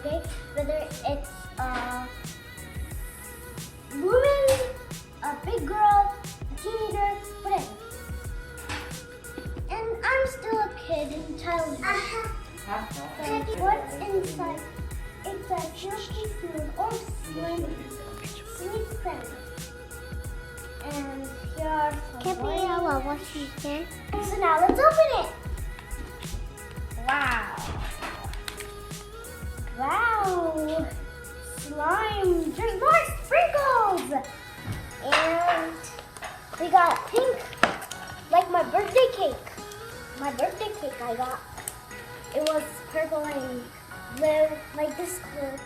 okay? Whether it's a woman, a big girl, a teenager, whatever. And I'm still a kid in childhood. So what's inside? It's a silky smooth or slimy sweet cream. And here are some what she said? So now let's open it. Wow. Wow. Slime. There's more sprinkles. And we got pink, like my birthday cake. My birthday cake I got. It was purple and blue, like this color.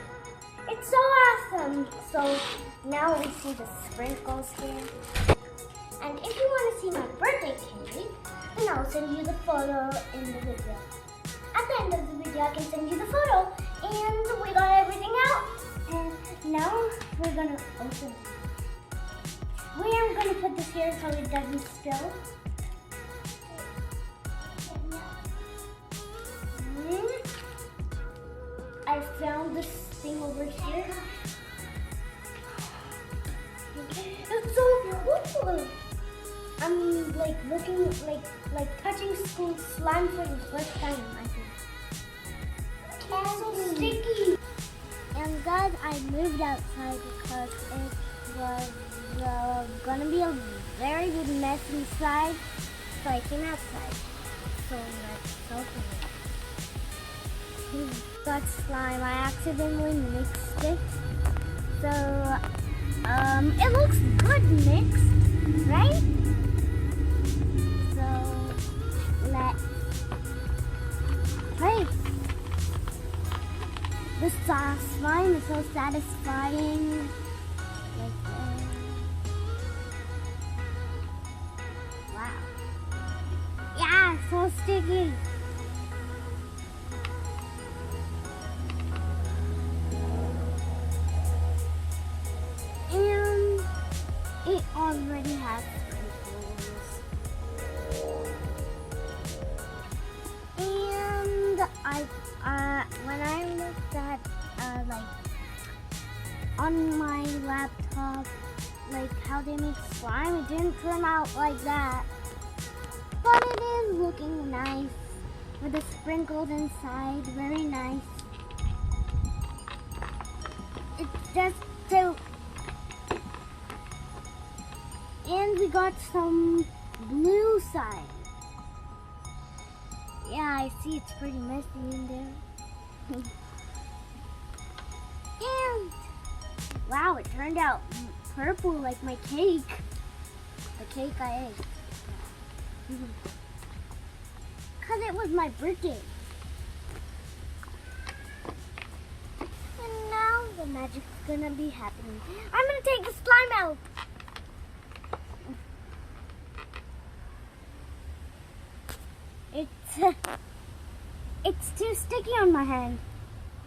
It's so awesome. So now we see the sprinkles here. And if you want to see my birthday cake, then I'll send you the photo in the video. At the end of the video, I can send you the photo. And we got everything out. And now we're gonna open it. We are gonna put this here so it doesn't spill. I found this thing over here. It's so cool. I'm like looking like touching school slime for the first time, I think. It's so sticky. And guys, I moved outside because it was gonna be a very big mess inside. So I came outside. So let's open it. Got slime. I accidentally mixed it. So it looks good mixed, right? So let's try. The slime is so satisfying. Wow. Yeah, so sticky. And it already has sprinkles. And when I looked at like on my laptop, like how they make slime, it didn't turn out like that. But it is looking nice with the sprinkles inside, very nice. It's just so. And we got some blue slime. Yeah, I see it's pretty messy in there. And wow, it turned out purple like my cake. The cake I ate. Because it was my birthday. And now the magic's gonna be happening. I'm gonna take the slime out. It's too sticky on my hand.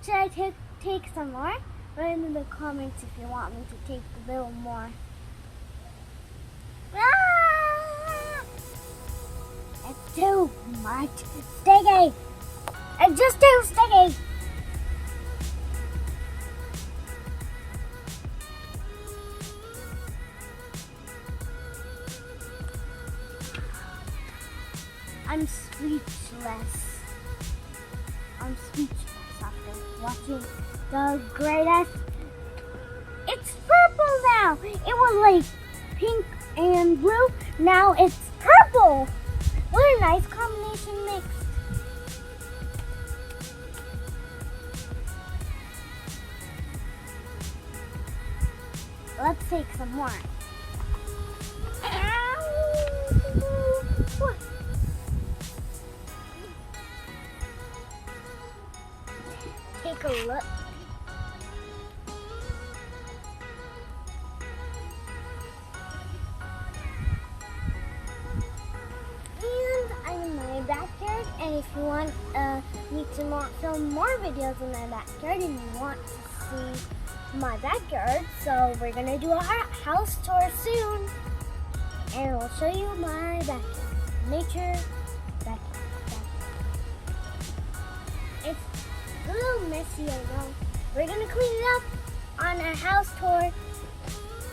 Should I take some more? Write in the comments if you want me to take a little more. Ah! It's too much sticky. It's just too sticky. I'm speechless. I'm speechless after watching the greatest. It's purple now. It was like pink and blue. Now it's purple. What a nice combination mixed. Let's take some more. Take a look. And I'm in my backyard, and if you want me to film more videos in my backyard and you want to see my backyard, so we're gonna do a house tour soon, and I'll show you my backyard, nature backyard. It's a little messy, I know. We're gonna clean it up on our house tour.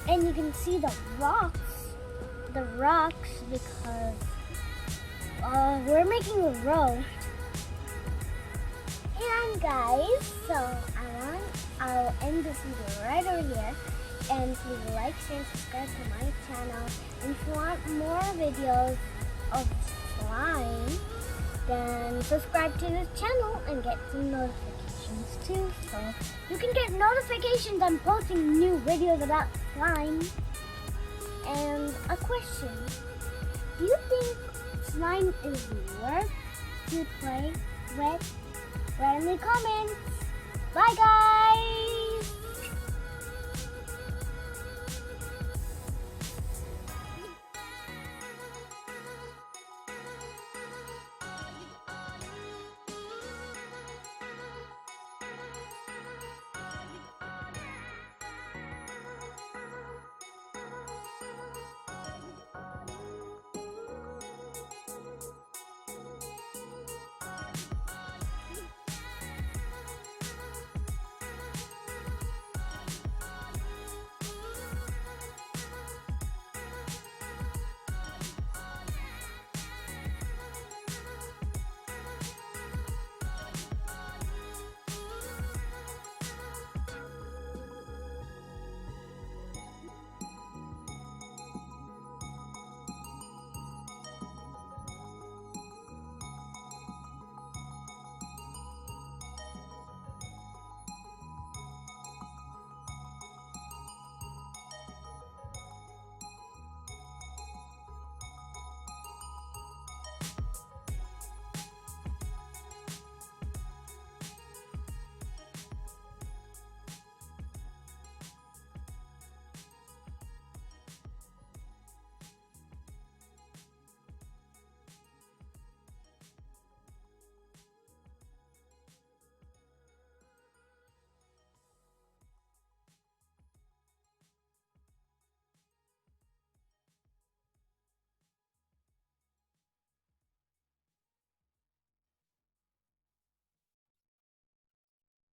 And you can see the rocks because we're making a road. And guys, so I'll end this video right over here. And please like, share, and subscribe to my channel. And if you want more videos of slime, then subscribe to this channel and get some notifications too. So you can get notifications on posting new videos about slime. And a question. Do you think slime is worth to play with? Write in the comments. Bye guys!